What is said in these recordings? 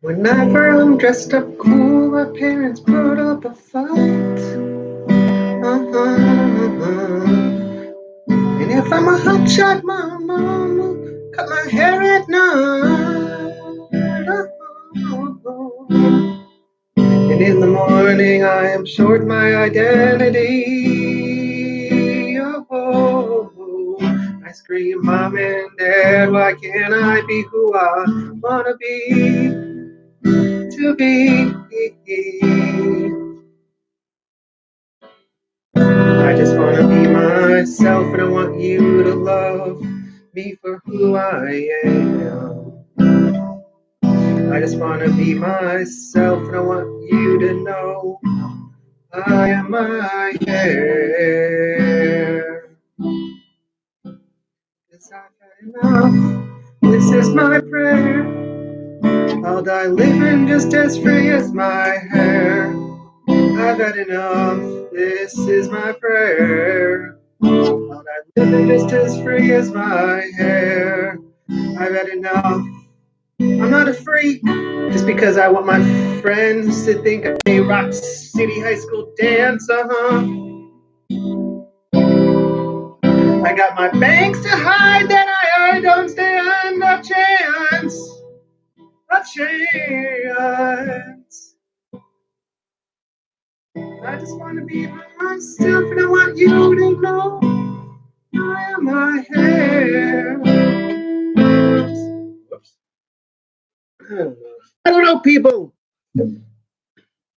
Whenever I'm dressed up cool, my parents put up a fight. And if I'm a hotshot, my mom will cut my hair at night. And in the morning, I am short my identity. I scream, Mom and Dad, why can't I be who I wanna be? To be. I just want to be myself, and I want you to love me for who I am. I just want to be myself, and I want you to know I am my hair. 'Cause I've had enough. This is my prayer. I'll die living just as free as my hair. I've had enough. This is my prayer. I'll die living just as free as my hair. I've had enough. I'm not a freak just because I want my friends to think I'm a Rock City High School dancer. I got my banks to hide that I don't stand a chance. A chance. I just want to be myself, and I want you to know I am my hair. Whoops. I don't know, people.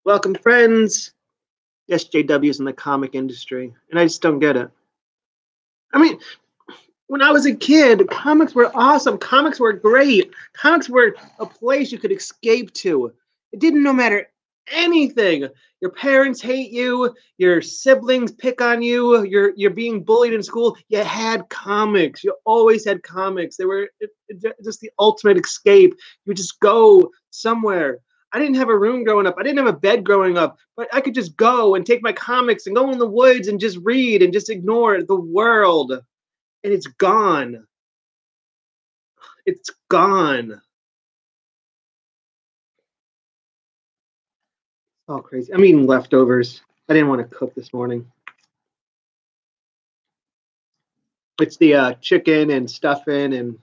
Welcome, friends. SJWs in the comic industry, and I just don't get it. I mean, when I was a kid, comics were awesome. Comics were great. Comics were a place you could escape to. It didn't no matter anything. Your parents hate you. Your siblings pick on you. You're being bullied in school. You had comics. You always had comics. They were just the ultimate escape. You would just go somewhere. I didn't have a room growing up. I didn't have a bed growing up, but I could just go and take my comics and go in the woods and just read and just ignore the world. And it's gone. It's gone. Oh, crazy. I'm eating leftovers. I didn't want to cook this morning. It's the chicken and stuffing and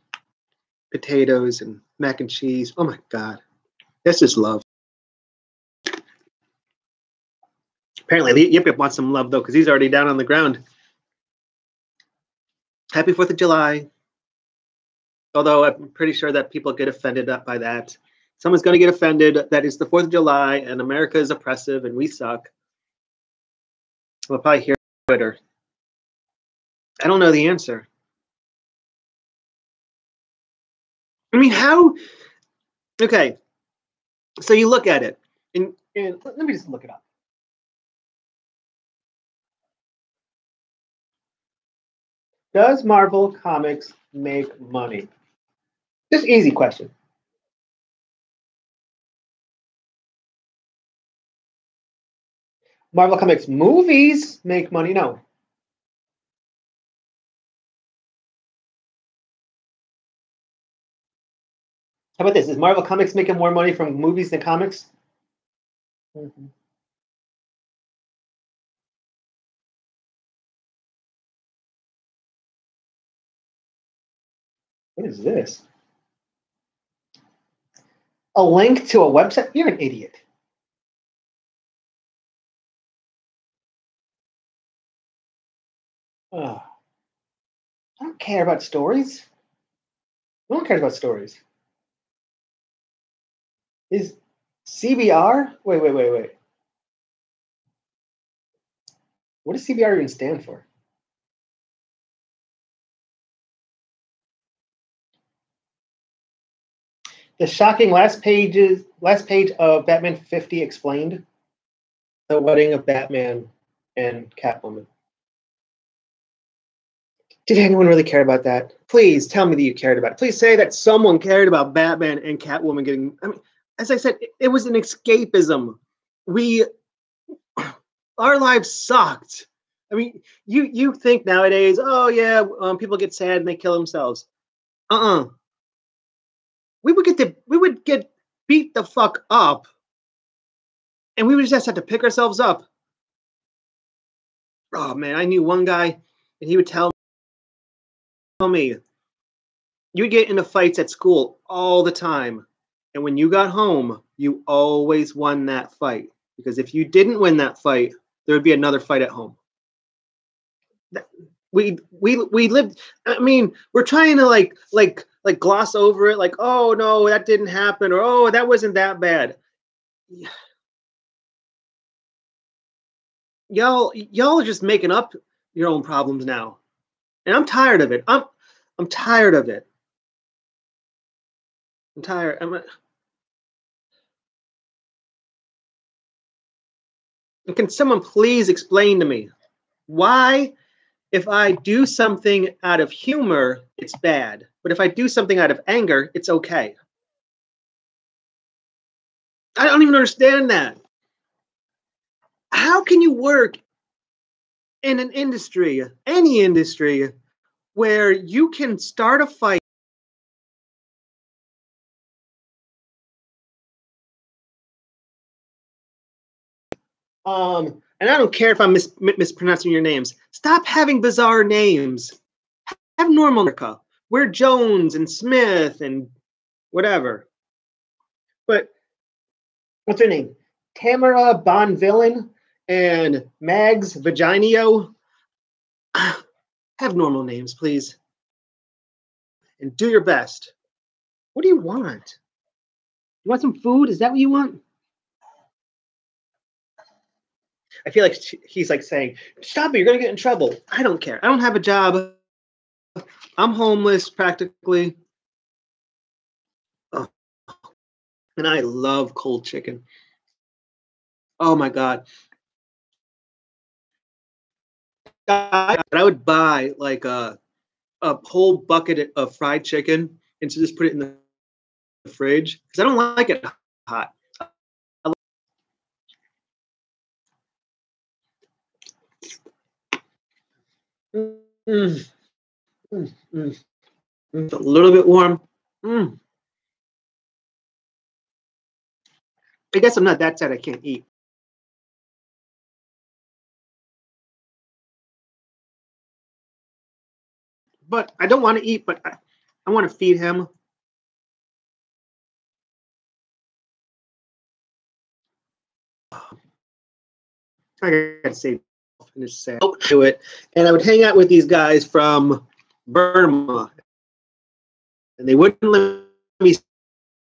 potatoes and mac and cheese. Oh, my God. This is love. Apparently, the Yip Yip wants some love, though, because he's already down on the ground. Happy 4th of July. Although I'm pretty sure that people get offended by that. Someone's going to get offended that it's the 4th of July and America is oppressive and we suck. We'll probably hear on Twitter. I don't know the answer. I mean, how? Okay. So you look at it, and let me just look it up. Does Marvel Comics make money? Just easy question. Marvel Comics movies make money? No. How about this? Is Marvel Comics making more money from movies than comics? Mm-hmm. What is this? A link to a website? You're an idiot. Oh. I don't care about stories. No one cares about stories. Is CBR? Wait. What does CBR even stand for? The shocking last page of Batman 50 explained. The wedding of Batman. and Catwoman. Did anyone really care about that? Please tell me that you cared about it. Please say that someone cared about Batman and Catwoman getting. I mean, as I said, it was an escapism. Our lives sucked. I mean, you think nowadays, oh yeah, people get sad and they kill themselves. We would get beat the fuck up, and we would just have to pick ourselves up. Oh man, I knew one guy, and he would tell me, you would get into fights at school all the time, and when you got home, you always won that fight, because if you didn't win that fight, there would be another fight at home. We lived. I mean, we're trying to like gloss over it, like, oh no, that didn't happen, or oh, that wasn't that bad. Y'all are just making up your own problems now, and I'm tired of it. I'm tired of it. I'm tired. Can someone please explain to me why, if I do something out of humor, it's bad, but if I do something out of anger, it's okay? I don't even understand that. How can you work in an industry, any industry, where you can start a fight and I don't care if I'm mispronouncing your names. Stop having bizarre names. Have normal America. We're Jones and Smith and whatever. But what's her name? Tamara Bonvillain and Mags Vaginio. Have normal names, please. And do your best. What do you want? You want some food? Is that what you want? I feel like he's like saying, stop it, you're going to get in trouble. I don't care. I don't have a job. I'm homeless practically. Oh, and I love cold chicken. Oh my God. I would buy like a whole bucket of fried chicken and to just put it in the fridge because I don't like it hot. Mm, mm, mm. It's a little bit warm. Mm. I guess I'm not that sad I can't eat. But I don't want to eat, but I want to feed him. I gotta say, and it's sad. To it, and I would hang out with these guys from Burma, and they wouldn't let me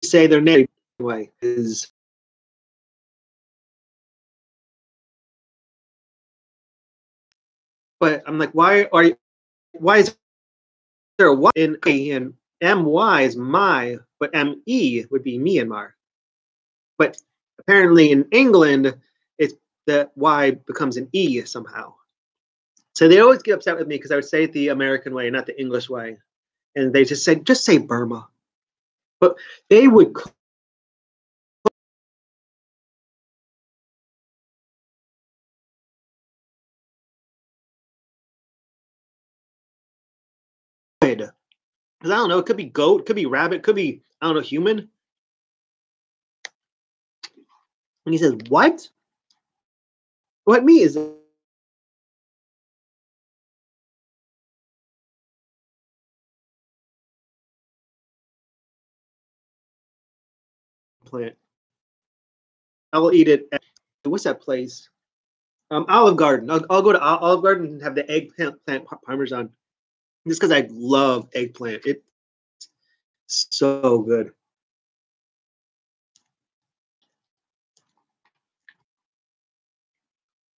say their name anyway. But I'm like, why is there a Y in A and MY is my, but ME would be Myanmar. But apparently in England, it's the Y becomes an E somehow. So they always get upset with me because I would say it the American way, not the English way. And they just said, just say Burma. But they would because I don't know, it could be goat, could be rabbit, could be, I don't know, human. And he says, what? What me is plant? I will eat it at, what's that place? Olive Garden. I'll go to Olive Garden and have the eggplant parmesan just because I love eggplant. It's so good.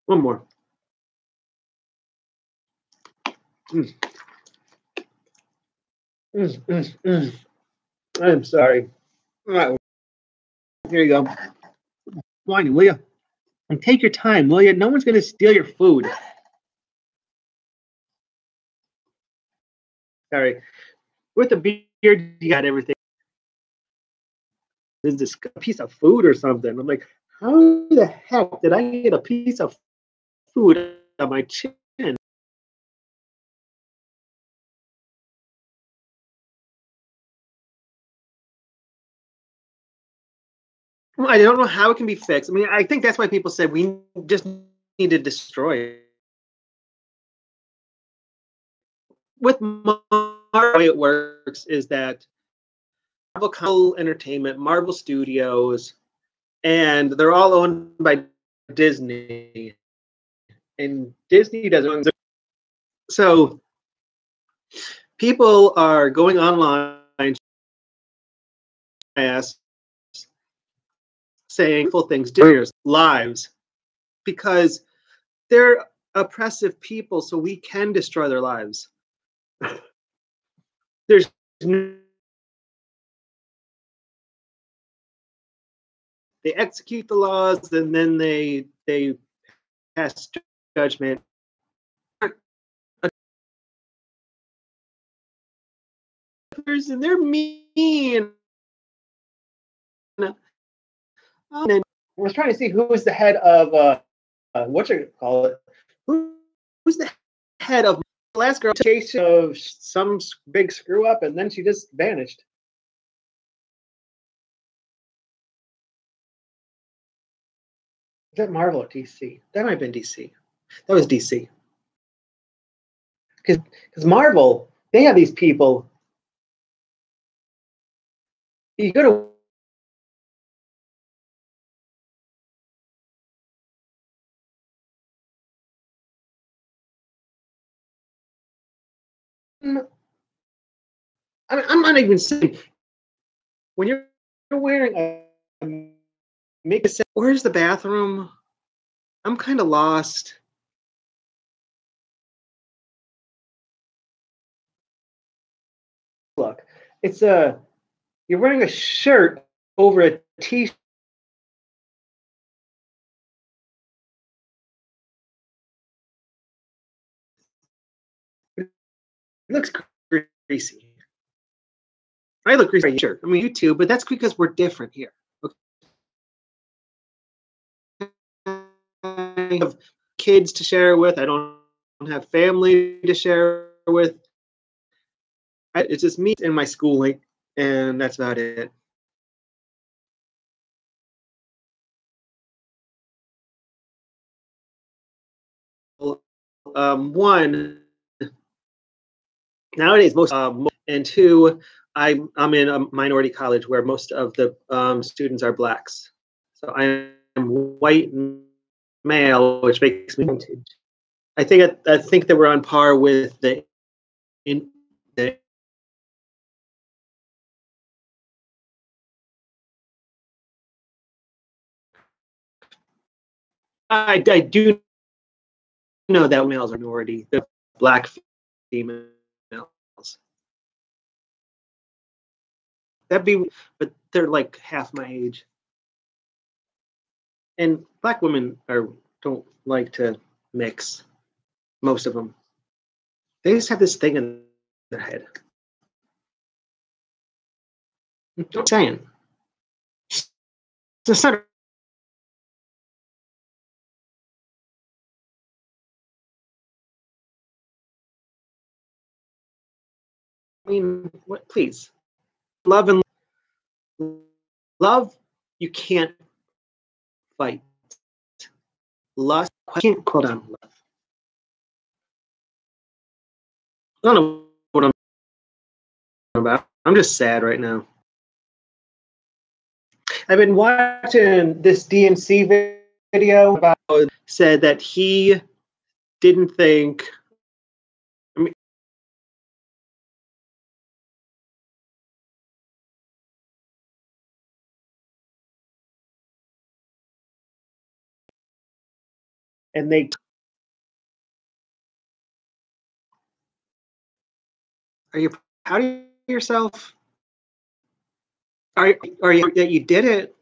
One more. Mm. Mm, mm, mm. I'm sorry. All right, here you go. Wine, will you? And take your time, will you? No one's going to steal your food. Sorry. With a beard, you got everything. Is this a piece of food or something? I'm like, how the heck did I get a piece of food on my chin? Well, I don't know how it can be fixed. I mean, I think that's why people said we just need to destroy it. With Marvel, the way it works is that Marvel Entertainment, Marvel Studios, and they're all owned by Disney. And Disney doesn't own. So people are going online saying full things, lives, because they're oppressive people, so we can destroy their lives. There's they execute the laws and then they pass judgment. And they're mean. And I was trying to see who was the head of what you call it. Who's the head of the last girl chase of some big screw up, and then she just vanished. Is that Marvel or DC? That might have been DC. That was DC. Because Marvel, they have these people. You go to I'm not even saying when you're wearing a make a where's the bathroom? I'm kind of lost. Look, it's a you're wearing a shirt over a t-shirt. It looks greasy. I look greasy. Sure. I mean, you too, but that's because we're different here. I have kids to share with. I don't have family to share with. It's just me and my schooling, and that's about it. One, nowadays, and two, I'm in a minority college where most of the students are blacks. So I am white male, which makes me vintage. I think that we're on par with in the I do know that males are minority, the black females. That'd be, but they're like half my age. And black women don't like to mix. Most of them, they just have this thing in their head. I'm saying, it's not. I mean, what? Please, love and love. You can't fight. Lust. I can't hold on. I don't know what I'm about. I'm just sad right now. I've been watching this DNC video about said that he didn't think. I mean, and they are you proud of yourself? Are you that you did it?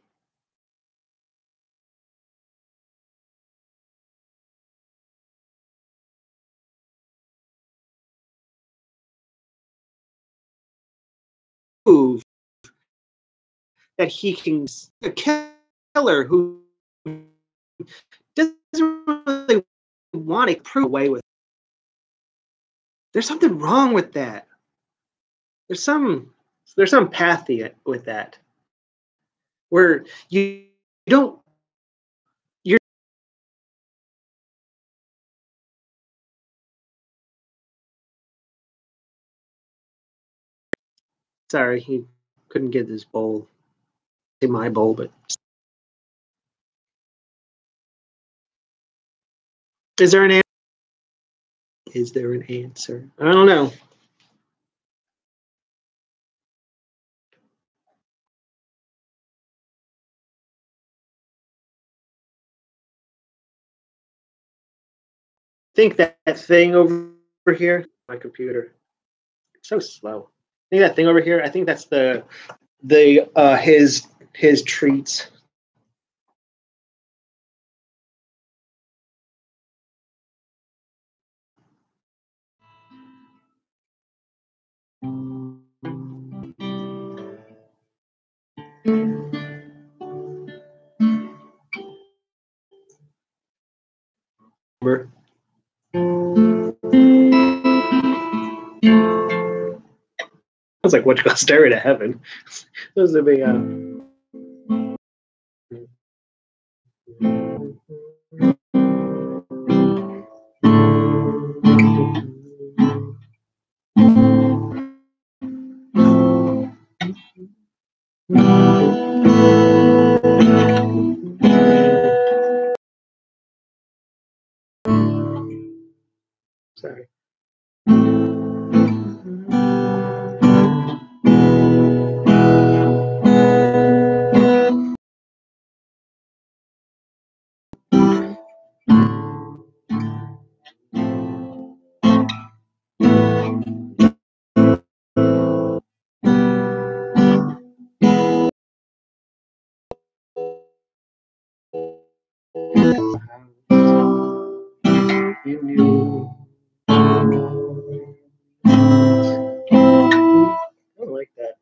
that he can a killer who doesn't really want to prove away with. There's something wrong with that. There's some pathy with that, where you don't you're sorry he couldn't get his bowl. Say my bowl, but is there an answer? Is there an answer? I don't know. Think that thing over here, my computer, it's so slow. I think that thing over here. I think that's the his treats. I was like, "What you got? Stairway to Heaven." Those would be. Sorry. I don't like that.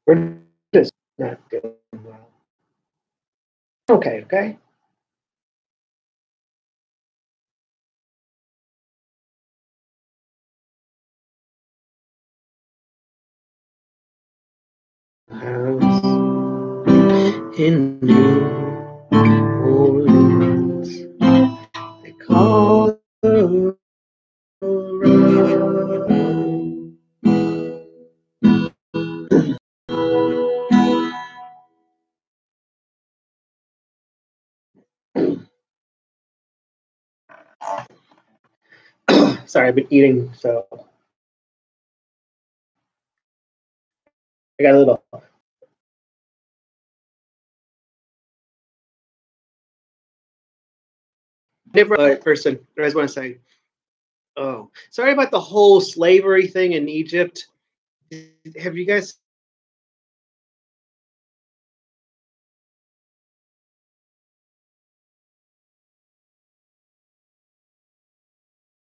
We're just not doing well. Okay, okay. House in New Orleans, they call the road. Sorry, I've been eating, so I got a little different person. I just want to say, oh, sorry about the whole slavery thing in Egypt. Have you guys?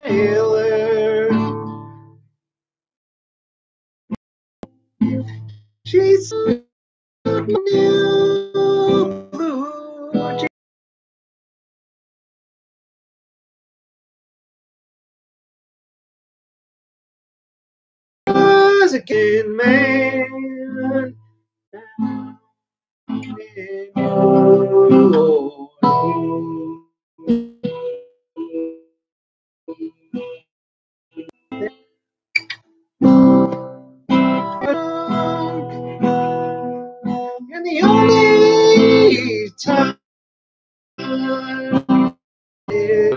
Taylor, she's new blue. Was a good man. And the only time is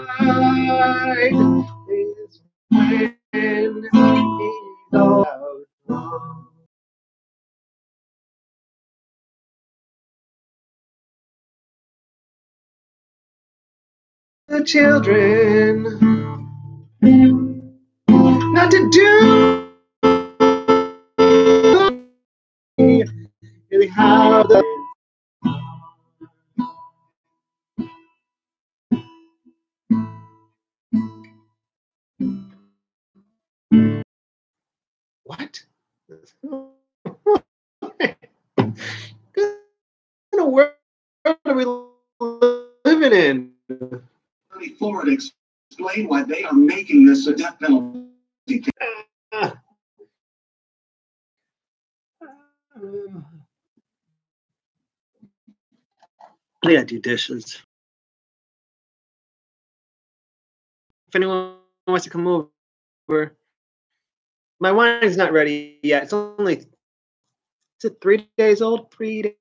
when he's all out. the children not to do really how the what? What kind of world are we living in? Florida explain why they are making this a death penalty. I gotta do dishes. If anyone wants to come over, my wine's not ready yet. It's only, is it 3 days old? 3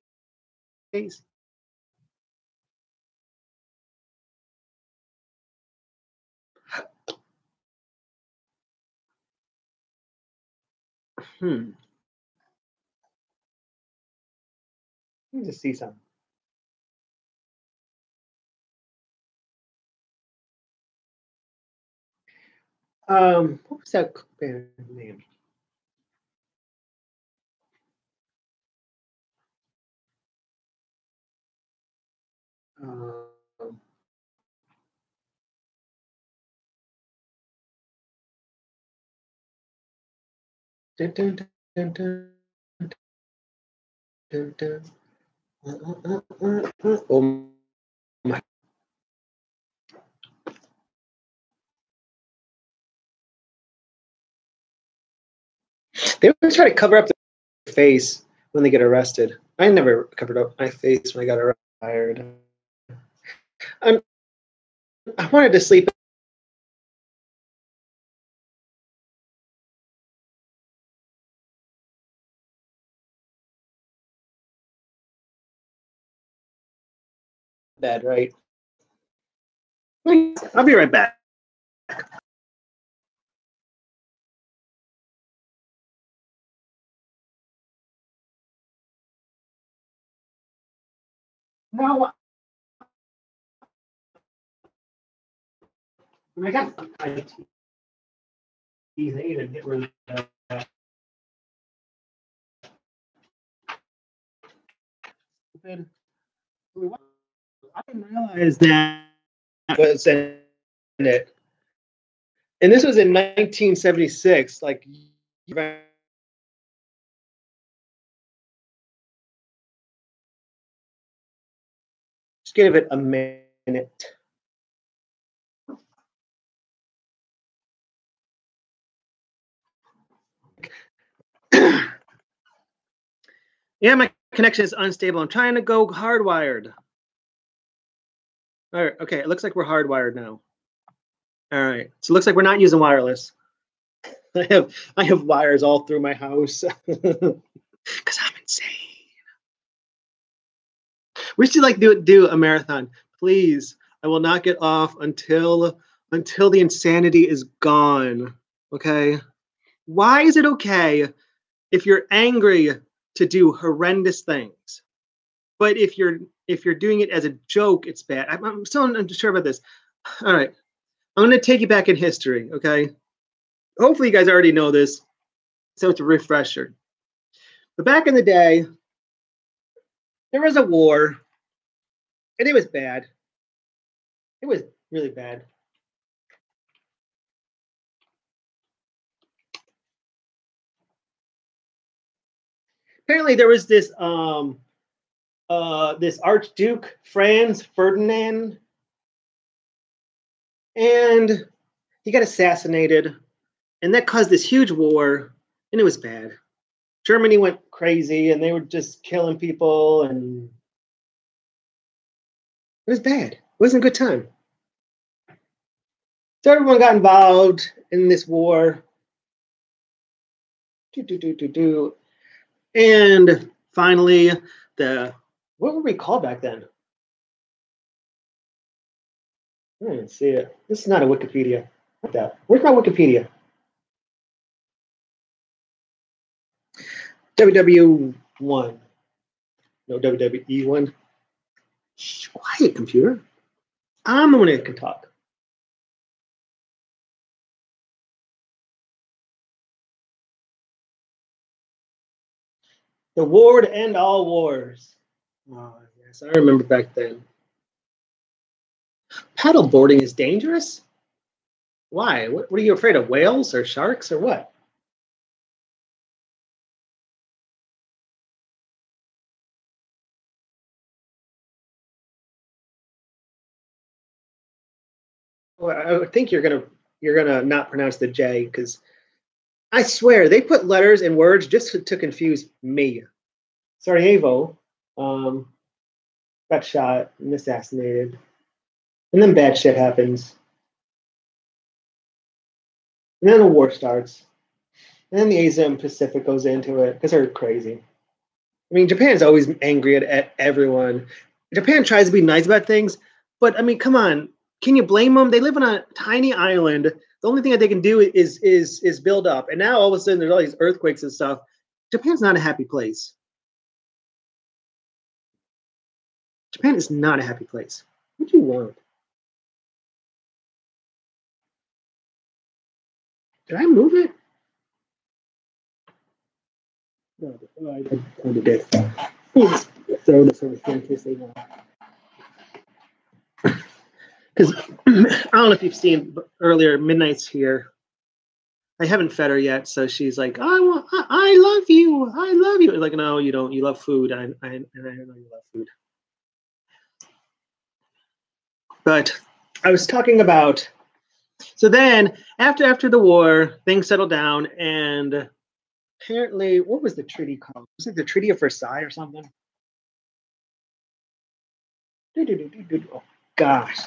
days. Let me just see something. What was that band name? Um, dun, dun, dun, dun, dun, dun. Oh my. They always try to cover up their face when they get arrested. I never covered up my face when I got arrested. I wanted to sleep. Bed, right? I'll be right back. No, I got my TV to get rid of that. I didn't realize that was in it. And this was in 1976. Like, just give it a minute. Yeah, my connection is unstable. I'm trying to go hardwired. All right, okay, it looks like we're hardwired now. All right, so it looks like we're not using wireless. I have wires all through my house because I'm insane. We should like do a marathon, please. I will not get off until the insanity is gone. Okay. Why is it okay if you're angry to do horrendous things, but if you're doing it as a joke, it's bad. I'm still unsure about this. All right, I'm going to take you back in history. Okay. Hopefully, you guys already know this, so it's a refresher. But back in the day, there was a war, and it was bad. It was really bad. Apparently, there was this Archduke Franz Ferdinand, and he got assassinated, and that caused this huge war, and it was bad. Germany went crazy, and they were just killing people, and it was bad. It wasn't a good time. So everyone got involved in this war. And finally, what were we called back then? I didn't see it. This is not a Wikipedia. What that? Where's my Wikipedia? WW1. No, WWE1. Shh, quiet, computer. I'm the one that can talk. The war to end all wars. Oh, yes, I remember back then. Paddleboarding is dangerous? Why? What are you afraid of? Whales or sharks or what? Well, I think you're gonna not pronounce the J because I swear they put letters and words just to confuse me. Sarajevo um, got shot and assassinated, and then bad shit happens, and then the war starts, and then the Asia Pacific goes into it because they're crazy. I mean, Japan's always angry at everyone. Japan tries to be nice about things, but I mean, come on, can you blame them? They live on a tiny island. The only thing that they can do is build up, and now all of a sudden there's all these earthquakes and stuff. Japan's not a happy place. Japan is not a happy place. What do you want? Did I move it? No, I kind of did. Throw this over here in case they know. Because I don't know if you've seen earlier, Midnight's here. I haven't fed her yet, so she's like, I love you. I love you. Like, no, you don't. You love food. And I know you love food. But I was talking about, so then after the war, things settled down, and apparently, what was the treaty called? Was it the Treaty of Versailles or something? Oh, gosh.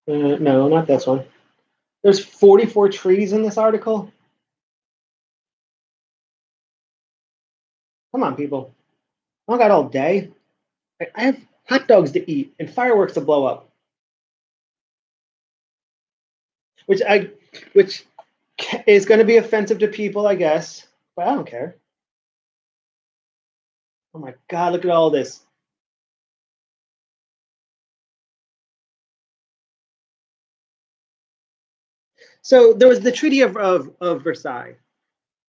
No, not this one. There's 44 trees in this article. Come on, people. I don't got all day. I have hot dogs to eat and fireworks to blow up. Which is going to be offensive to people, I guess, but I don't care. Oh my God, look at all this. So there was the Treaty of Versailles,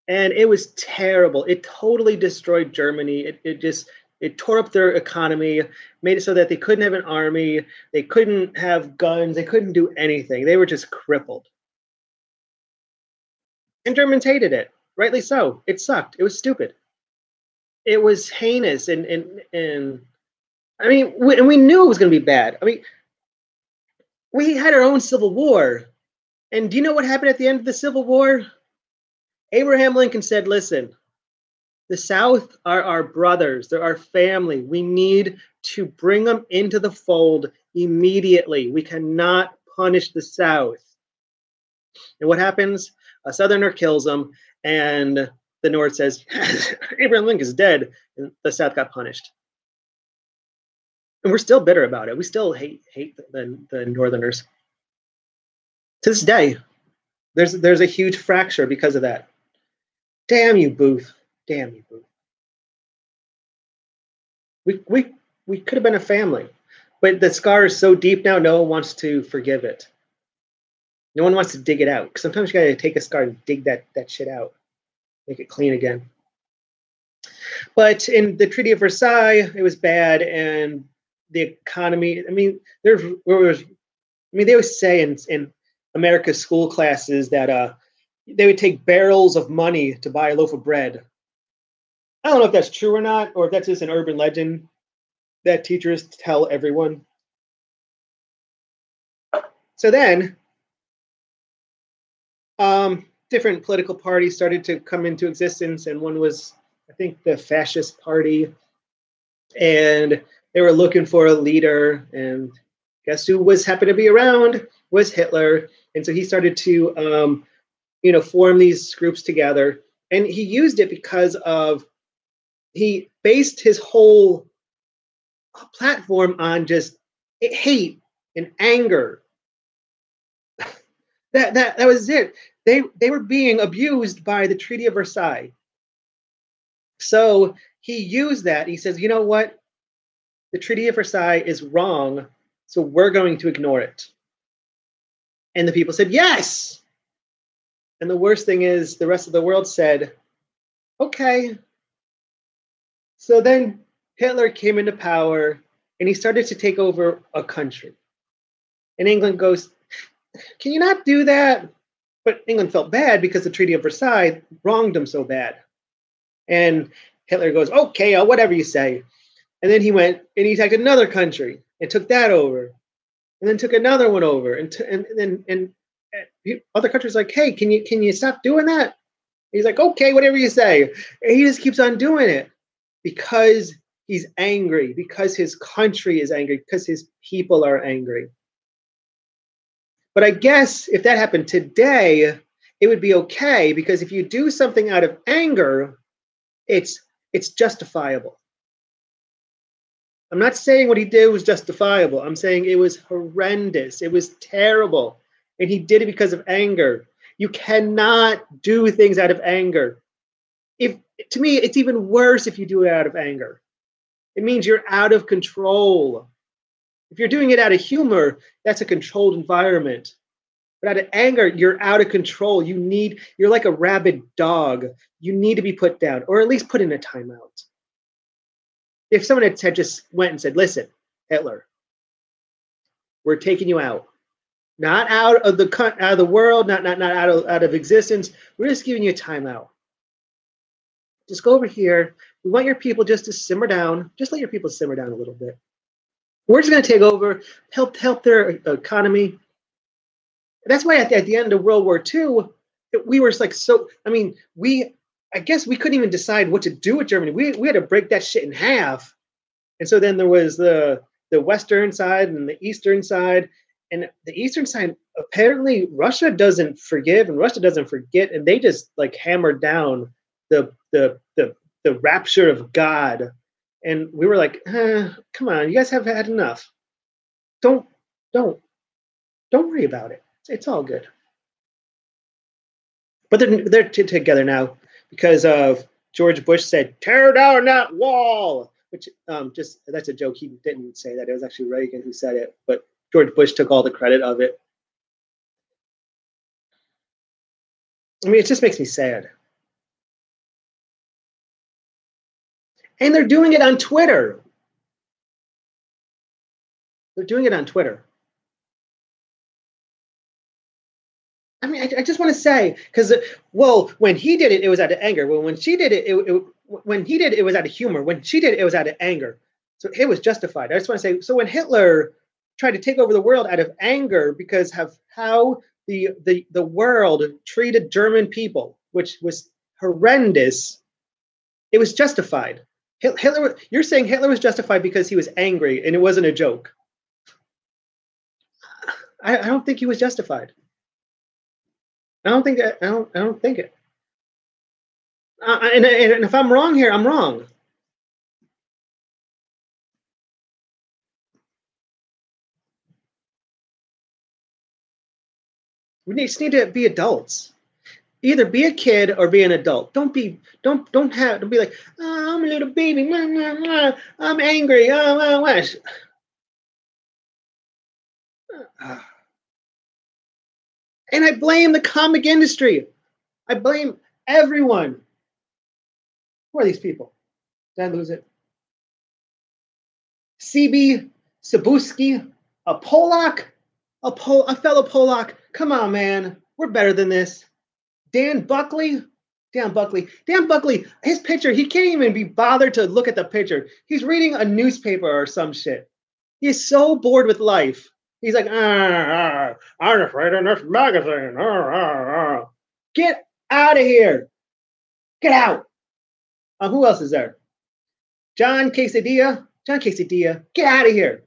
and it was terrible. It totally destroyed Germany. It tore up their economy, made it so that they couldn't have an army, they couldn't have guns, they couldn't do anything. They were just crippled. And Germans hated it, rightly so. It sucked. It was stupid. It was heinous, and I mean, we knew it was going to be bad. I mean, we had our own civil war, and do you know what happened at the end of the Civil War? Abraham Lincoln said, "Listen, the South are our brothers. They're our family. We need to bring them into the fold immediately. We cannot punish the South." And what happens? A Southerner kills him, and the North says, Abraham Lincoln is dead, and the South got punished. And we're still bitter about it. We still hate the Northerners. To this day, there's a huge fracture because of that. Damn you, Booth. Damn you, Booth. We could have been a family, but the scar is so deep now. No one wants to forgive it. No one wants to dig it out. Sometimes you gotta take a scar and dig that shit out, make it clean again. But in the Treaty of Versailles, it was bad, and the economy. I mean, there was. I mean, they always say in America's school classes that they would take barrels of money to buy a loaf of bread. I don't know if that's true or not, or if that's just an urban legend that teachers tell everyone. So then, different political parties started to come into existence, and one was, I think, the Fascist Party, and they were looking for a leader, and guess who was happened to be around was Hitler, and so he started to, form these groups together, and he used it because of he based his whole platform on just hate and anger. That was it. They were being abused by the Treaty of Versailles. So he used that. He says, you know what? The Treaty of Versailles is wrong, so we're going to ignore it. And the people said, yes. And the worst thing is the rest of the world said, okay. So then Hitler came into power and he started to take over a country. And England goes, can you not do that? But England felt bad because the Treaty of Versailles wronged them so bad. And Hitler goes, okay, whatever you say. And then he went and he attacked another country and took that over. And then took another one over. And other countries like, hey, can you stop doing that? He's like, okay, whatever you say. And he just keeps on doing it because he's angry, because his country is angry, because his people are angry. But I guess if that happened today, it would be okay, because if you do something out of anger, it's justifiable. I'm not saying what he did was justifiable. I'm saying it was horrendous. It was terrible. And he did it because of anger. You cannot do things out of anger. To me, it's even worse if you do it out of anger. It means you're out of control. If you're doing it out of humor, that's a controlled environment. But out of anger, you're out of control. You're like a rabid dog. You need to be put down, or at least put in a timeout. If someone had just went and said, listen, Hitler, we're taking you out. Not out of the world, not out of existence. We're just giving you a timeout. Just go over here. We want your people just to simmer down. Just let your people simmer down a little bit. We're just going to take over, help their economy. That's why at the end of World War II, we were like so. I mean, I guess we couldn't even decide what to do with Germany. We had to break that shit in half. And so then there was the Western side and the Eastern side. And the Eastern side, apparently Russia doesn't forgive and Russia doesn't forget. And they just like hammered down the rapture of God. And we were like, come on, you guys have had enough. Don't worry about it. It's all good. But they're together now because of George Bush said, tear down that wall, which that's a joke. He didn't say that. It was actually Reagan who said it, but George Bush took all the credit of it. I mean, it just makes me sad. And they're doing it on Twitter. They're doing it on Twitter. I mean, I just want to say, because, when he did it, it was out of anger. Well, when she did it, when he did it, it was out of humor. When she did it, it was out of anger. So it was justified. I just want to say, so when Hitler tried to take over the world out of anger because of how the world treated German people, which was horrendous, it was justified. Hitler, you're saying Hitler was justified because he was angry and it wasn't a joke. I don't think he was justified. I don't think it. And if I'm wrong here, I'm wrong. We just need to be adults. Either be a kid or be an adult. Don't be like, oh, I'm a little baby. I'm angry. And I blame the comic industry. I blame everyone. Who are these people? Did I lose it? CB Sabuski, a Polak, a fellow Polak. Come on, man. We're better than this. Dan Buckley, his picture, he can't even be bothered to look at the picture. He's reading a newspaper or some shit. He's so bored with life. He's like, I'm afraid of this magazine. Get out of here. Get out. Who else is there? John Quesadilla, get out of here.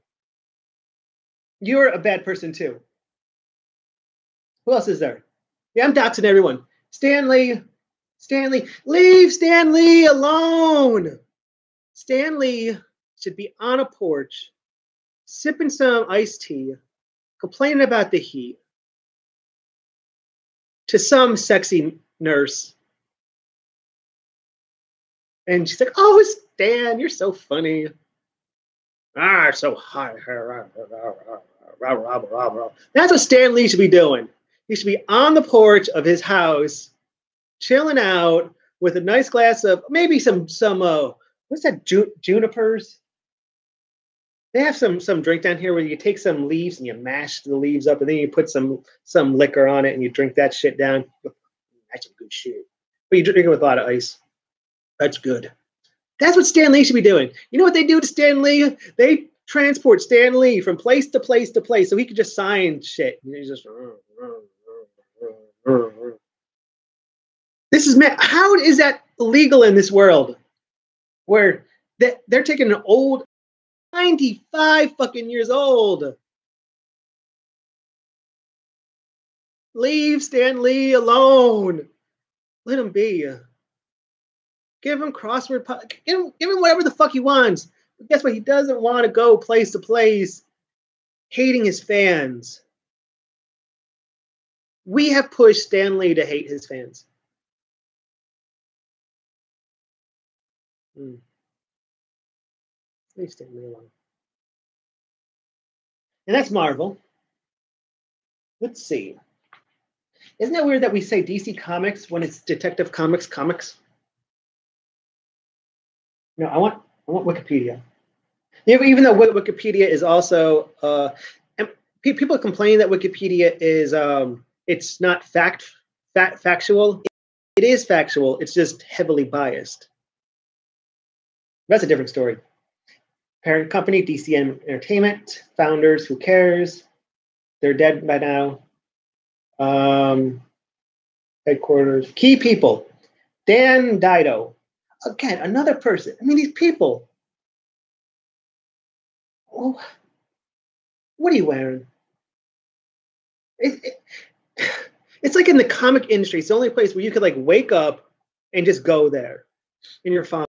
You're a bad person too. Who else is there? Yeah, I'm doxing everyone. Stanley, leave Stanley alone. Stanley should be on a porch, sipping some iced tea, complaining about the heat to some sexy nurse. And she's like, oh, Stan, you're so funny. So high. That's what Stan Lee should be doing. He should be on the porch of his house, chilling out with a nice glass of maybe some what's that, junipers? They have some drink down here where you take some leaves and you mash the leaves up and then you put some liquor on it and you drink that shit down. That's some good shit. But you drink it with a lot of ice. That's good. That's what Stan Lee should be doing. You know what they do to Stan Lee? They transport Stan Lee from place to place to place so he could just sign shit. And he's just this is man. How is that legal in this world where they're taking an old 95 fucking years old? Leave Stan Lee alone. Let him be. Give him crossword. Give him whatever the fuck he wants. But guess what? He doesn't want to go place to place hating his fans. We have pushed Stan Lee to hate his fans. Leave Stan Lee alone. And that's Marvel. Let's see. Isn't that weird that we say DC Comics when it's Detective Comics comics? No, I want Wikipedia. Even though Wikipedia is also, people complain that Wikipedia is it's not factual. It is factual. It's just heavily biased. That's a different story. Parent company, DC Entertainment. Founders, who cares? They're dead by now. Headquarters. Key people. Dan Dido. Again, another person. I mean, these people. Oh, what are you wearing? It's like in the comic industry. It's the only place where you could like wake up and just go there and you're fine.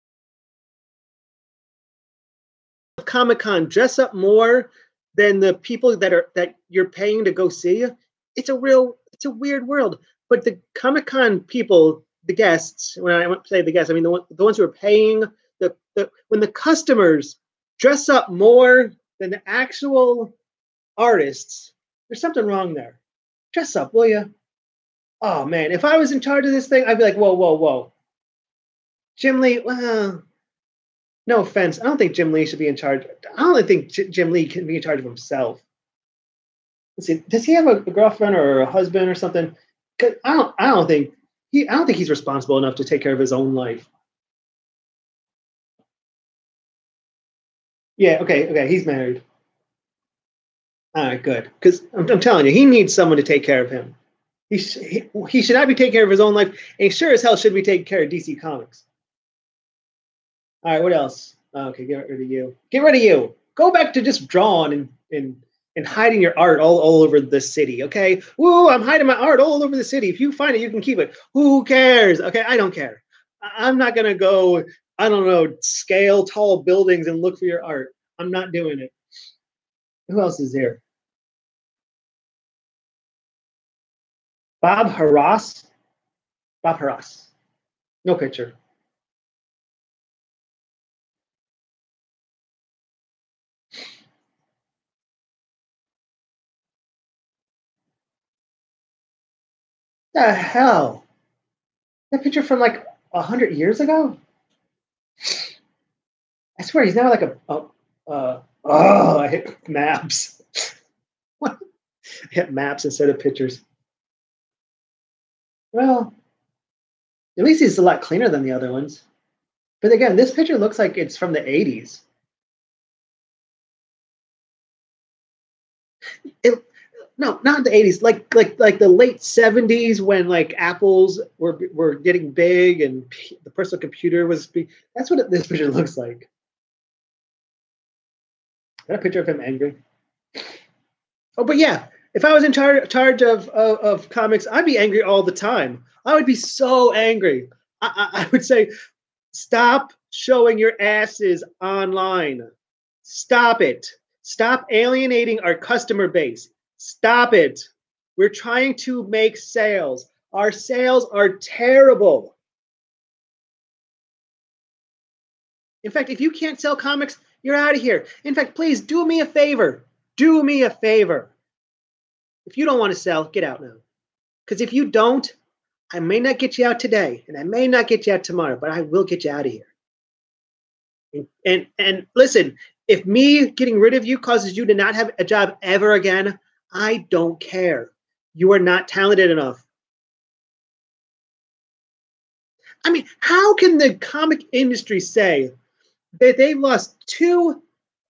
Comic-Con, dress up more than the people that you're paying to go see. It's a weird world. But the Comic-Con people, the guests, when I say the guests, I mean the ones who are paying, when the customers dress up more than the actual artists, there's something wrong there. Dress up, will you? Oh man, if I was in charge of this thing, I'd be like, whoa. Jim Lee, well, no offense, I don't think Jim Lee should be in charge. I don't think Jim Lee can be in charge of himself. Let's see, does he have a girlfriend or a husband or something? I don't think he's responsible enough to take care of his own life. Yeah, okay, he's married. All right, good. Because I'm telling you, he needs someone to take care of him. He should not be taking care of his own life, and he sure as hell should be taking care of DC Comics. All right, what else? Okay, get rid of you. Get rid of you. Go back to just drawing and hiding your art all over the city, okay? Woo, I'm hiding my art all over the city. If you find it, you can keep it. Who cares? Okay, I don't care. I'm not going to go, I don't know, scale tall buildings and look for your art. I'm not doing it. Who else is there? Bob Harras. Bob Harras. No picture. The hell? That picture from like 100 years ago? I swear he's now like I hit maps. What? I hit maps instead of pictures. Well, at least he's a lot cleaner than the other ones. But again, this picture looks like it's from the 80s. No, not the 80s, like the late 70s when like apples were getting big and the personal computer was big. That's what this picture looks like. Is that a picture of him angry? Oh, but yeah, if I was in charge of comics, I'd be angry all the time. I would be so angry. I would say, stop showing your asses online. Stop it. Stop alienating our customer base. Stop it. We're trying to make sales. Our sales are terrible. In fact, if you can't sell comics, You're out of here. In fact, please do me a favor. Do me a favor. If you don't want to sell, get out now. Because if you don't, I may not get you out today, and I may not get you out tomorrow, but I will get you out of here. And listen, if me getting rid of you causes you to not have a job ever again, I don't care. You are not talented enough. I mean, how can the comic industry say that they've lost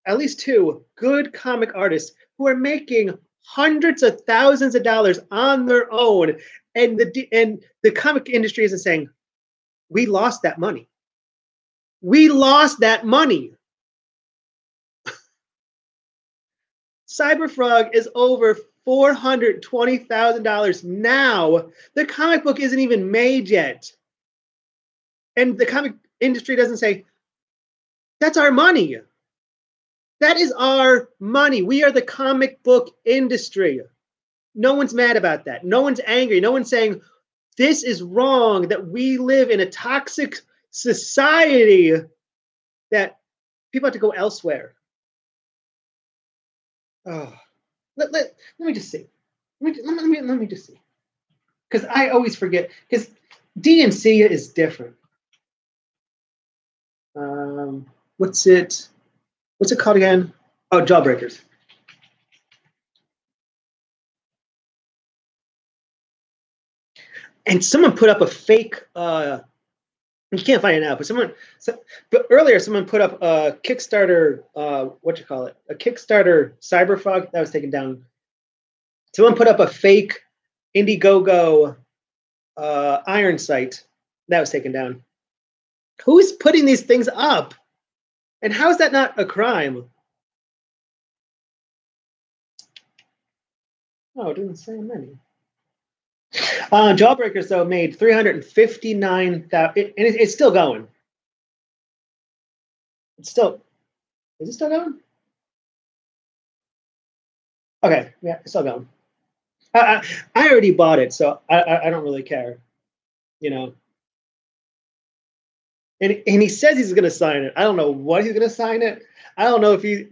at least two good comic artists who are making hundreds of thousands of dollars on their own, and the comic industry isn't saying, we lost that money. We lost that money. Cyberfrog is over $420,000 now. The comic book isn't even made yet. And the comic industry doesn't say, that's our money. That is our money. We are the comic book industry. No one's mad about that. No one's angry. No one's saying, this is wrong, that we live in a toxic society, that people have to go elsewhere. Oh, let me just see. Let me just see. Because I always forget. Because D&C is different. What's it called again? Oh, Jawbreakers. And someone put up a fake. You can't find it now, but earlier someone put up a Kickstarter. A Kickstarter Cyberfrog that was taken down. Someone put up a fake Indiegogo Iron site that was taken down. Who's putting these things up? And how is that not a crime? Oh, it didn't say many. Jawbreakers, though, made $359,000, and it's still going. Is it still going? Okay, yeah, it's still going. I already bought it, so I don't really care, you know. And he says he's going to sign it. I don't know what he's going to sign it. I don't know. He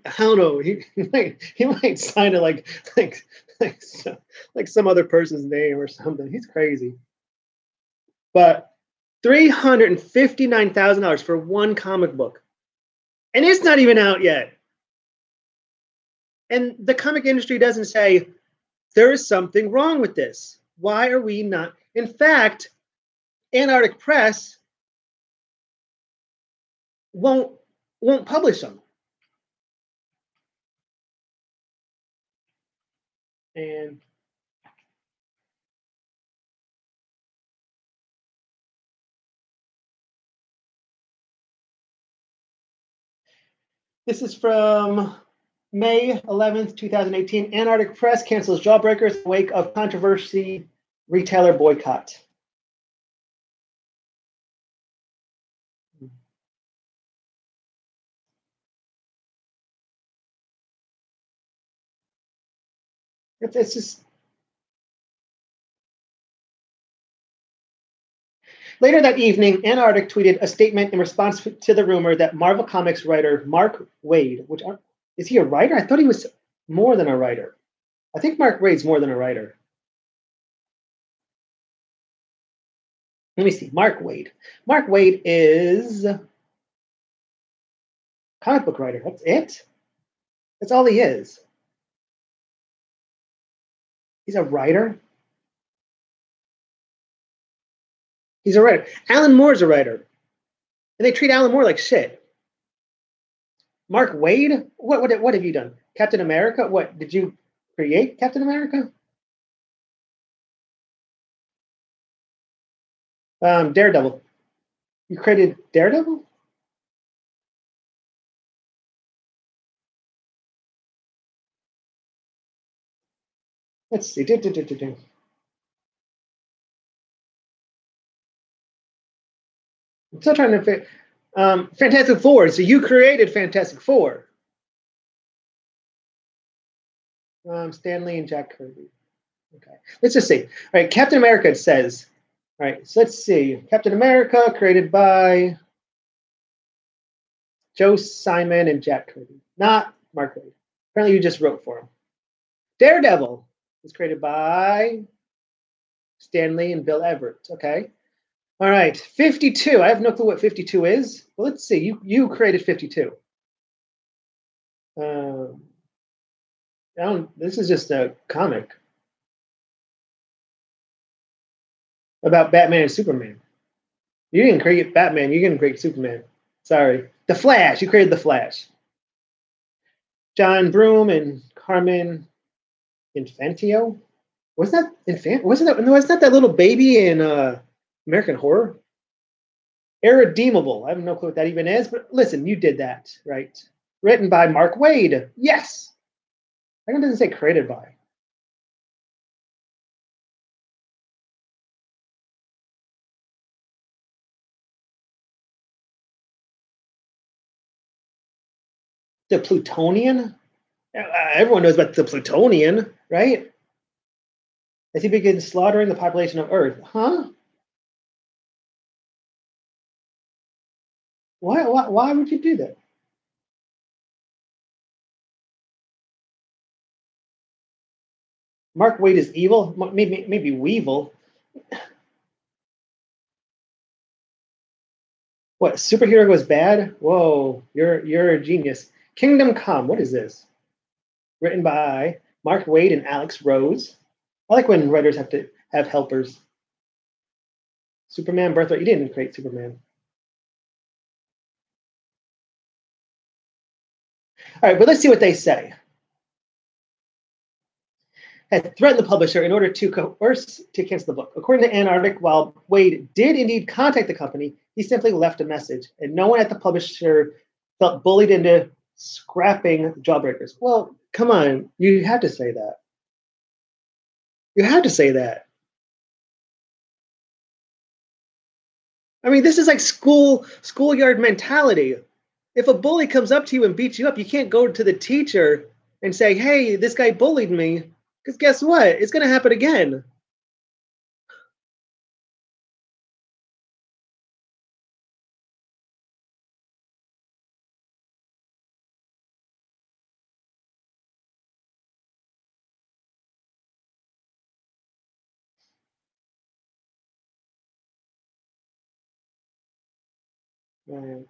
might sign it like some other person's name or something. He's crazy. But $359,000 for one comic book, and it's not even out yet. And the comic industry doesn't say there is something wrong with this. Why are we not? In fact, Antarctic Press won't publish them. And this is from May 11th, 2018. Antarctic Press cancels Jawbreakers in wake of controversy, retailer boycott. It's just. Later that evening, Antarctic tweeted a statement in response to the rumor that Marvel Comics writer Mark Waid, is he a writer? I thought he was more than a writer. I think Mark Waid's more than a writer. Let me see. Mark Waid. Mark Waid is a comic book writer. That's it. That's all he is. He's a writer. He's a writer. Alan Moore's a writer. And they treat Alan Moore like shit. Mark Waid? What have you done? Captain America? What, did you create Captain America? Daredevil. You created Daredevil? Let's see. I'm still trying to fit. Fantastic Four. So you created Fantastic Four. Stan Lee and Jack Kirby. Okay. Let's just see. All right. Captain America, it says. All right. So let's see. Captain America, created by Joe Simon and Jack Kirby, not Mark Waid. Apparently, you just wrote for him. Daredevil was created by Stan Lee and Bill Everett. Okay. All right. 52. I have no clue what 52 is. Well, let's see. You created 52. This is just a comic about Batman and Superman. You didn't create Batman. You didn't create Superman. Sorry. The Flash. You created The Flash. John Broome and Carmen Infantino. Was that that little baby in American Horror? Irredeemable. I have no clue what that even is, but listen, you did that, right? Written by Mark Waid. Yes. I think it doesn't say created by. The Plutonian? Everyone knows about the Plutonian, right? As he begins slaughtering the population of Earth. Huh? Why would you do that? Mark Waid is evil? Maybe Weevil. What, superhero goes bad? Whoa, you're a genius. Kingdom Come, what is this? Written by Mark Waid and Alex Rose. I like when writers have to have helpers. Superman Birthright. You didn't create Superman. All right, but let's see what they say. Had threatened the publisher in order to coerce to cancel the book. According to Antarctic, while Waid did indeed contact the company, he simply left a message, and no one at the publisher felt bullied into scrapping Jawbreakers. Well, come on, you had to say that. You had to say that. I mean, this is like schoolyard mentality. If a bully comes up to you and beats you up, you can't go to the teacher and say, "Hey, this guy bullied me." Because guess what? It's going to happen again. Right.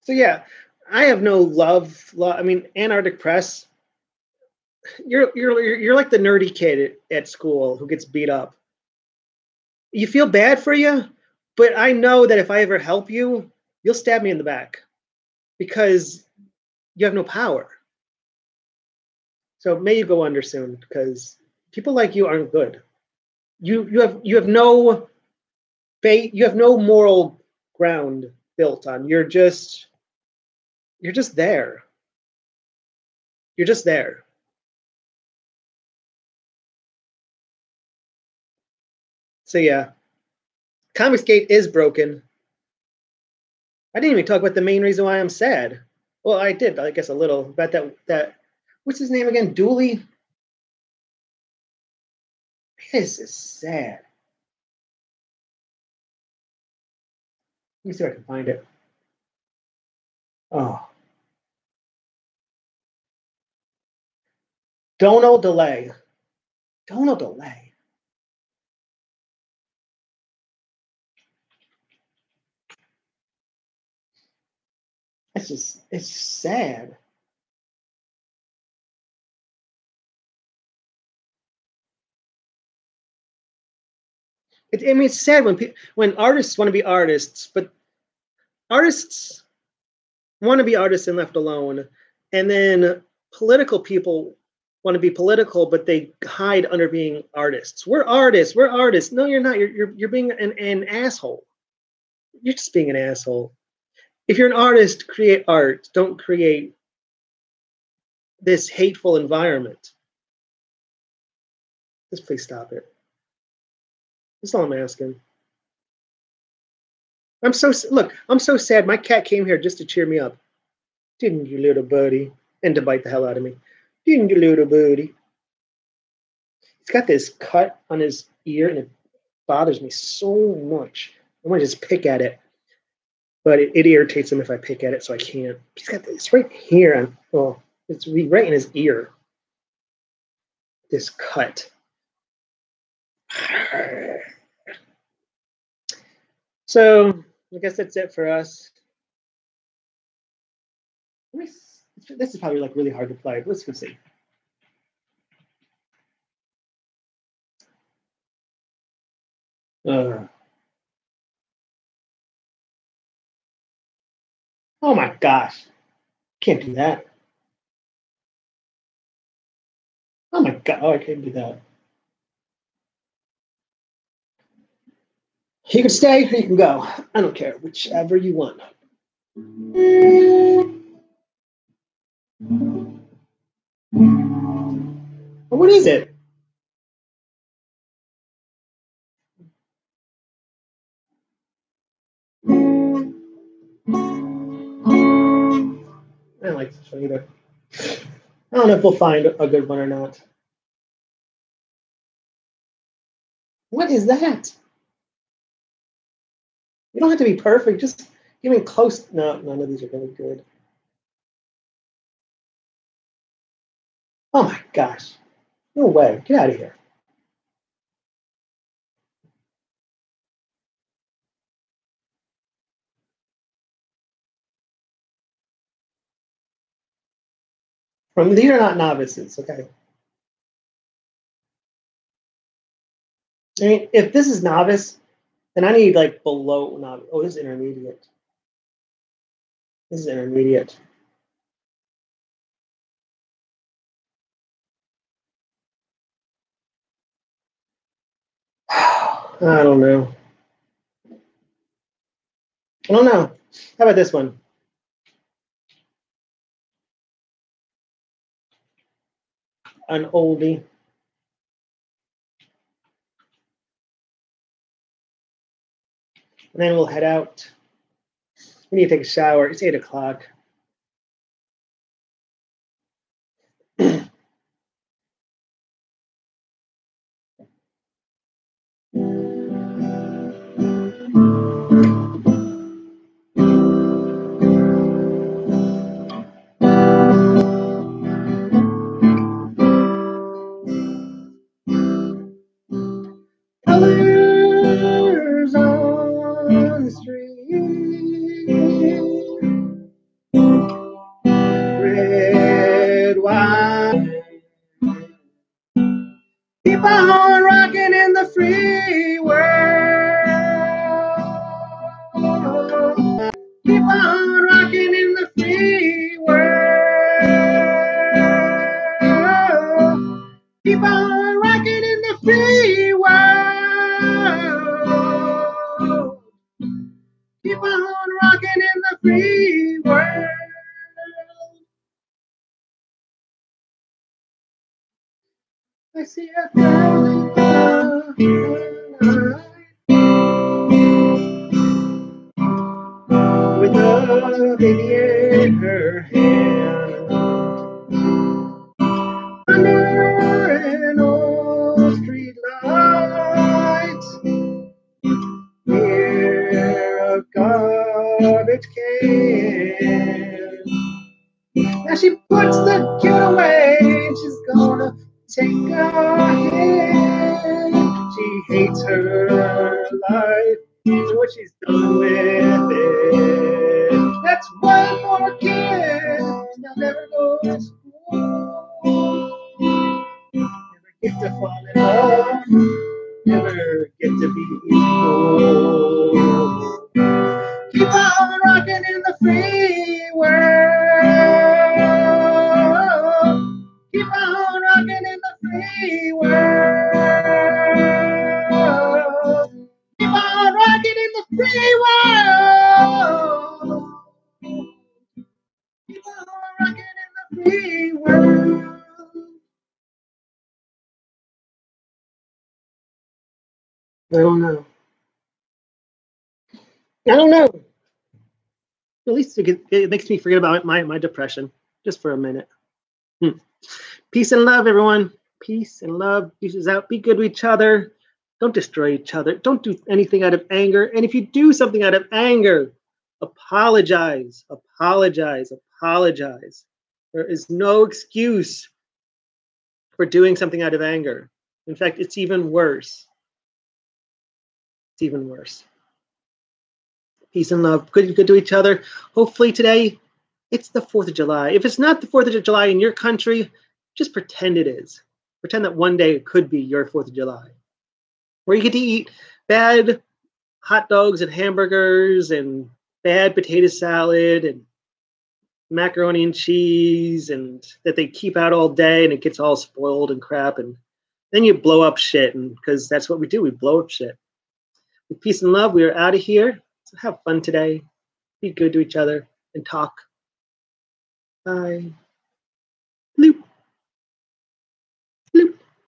So yeah, I have no love. I mean, Antarctic Press. You're like the nerdy kid at school who gets beat up. You feel bad for you, but I know that if I ever help you, you'll stab me in the back because you have no power. So may you go under soon, because people like you aren't good. You have no faith. You have no moral ground built on. You're just there. You're just there. So yeah, Comicsgate is broken. I didn't even talk about the main reason why I'm sad. Well, I did, I guess, a little about that. What's his name again? Dooley. This is sad. Let me see if I can find it. Oh, Donald Delay. Donald Delay. It's sad. I mean, it's sad when artists want to be artists, but artists want to be artists and left alone, and then political people want to be political, but they hide under being artists. We're artists. We're artists. No, you're not. You're being an asshole. You're just being an asshole. If you're an artist, create art. Don't create this hateful environment. Just please stop it. That's all I'm asking. I'm so sad. My cat came here just to cheer me up. Didn't you, little buddy? And to bite the hell out of me. Didn't you, little buddy? He's got this cut on his ear, and it bothers me so much. I want to just pick at it. but it irritates him if I pick at it, so I can't. He's got this right here. Well, it's right in his ear. This cut. So I guess that's it for us. This is probably like really hard to play. Let's go see. Oh my gosh. Can't do that. Oh my god. Oh, I can't do that. You can stay or you can go. I don't care. Whichever you want. What is it? I don't like this one either. I don't know if we'll find a good one or not. What is that? You don't have to be perfect. Just even close. No, none of these are really good. Oh my gosh. No way. Get out of here. These are not novices, okay? I mean, if this is novice, then I need like below novice. Oh, this is intermediate. This is intermediate. I don't know. I don't know. How about this one? An oldie. And then we'll head out. We need to take a shower. It's 8 o'clock. Colors on the street, red, white. Keep on rocking in the free world. Keep on rocking in the free world. Keep on rocking in the free world. Keep on rocking in the free world. I see a girl in the night with a baby in her hand. Under an old street light, near a garbage can. Now she puts the kid away, she's gonna take a hit. She hates her life, and what she's done with it. That's one more kid, they'll never go to school. Never get to fall in love, never get to be equal. Keep on rocking in the free world. Keep on rocking in the free world. Keep on rocking in the free world. Keep on rocking in the free world. I don't know. I don't know. At least it makes me forget about my depression just for a minute. Peace and love, everyone. Peace and love. Peace out. Be good with each other. Don't destroy each other. Don't do anything out of anger. And if you do something out of anger, Apologize, apologize, apologize. There is no excuse for doing something out of anger. In fact, it's even worse. It's even worse. Peace and love. Good to each other. Hopefully today, it's the 4th of July. If it's not the 4th of July in your country, just pretend it is. Pretend that one day it could be your 4th of July, where you get to eat bad hot dogs and hamburgers and bad potato salad and macaroni and cheese, and that they keep out all day and it gets all spoiled and crap, and then you blow up shit, and because that's what we do, we blow up shit. With peace and love, we are out of here. So have fun today. Be good to each other and talk. Bye.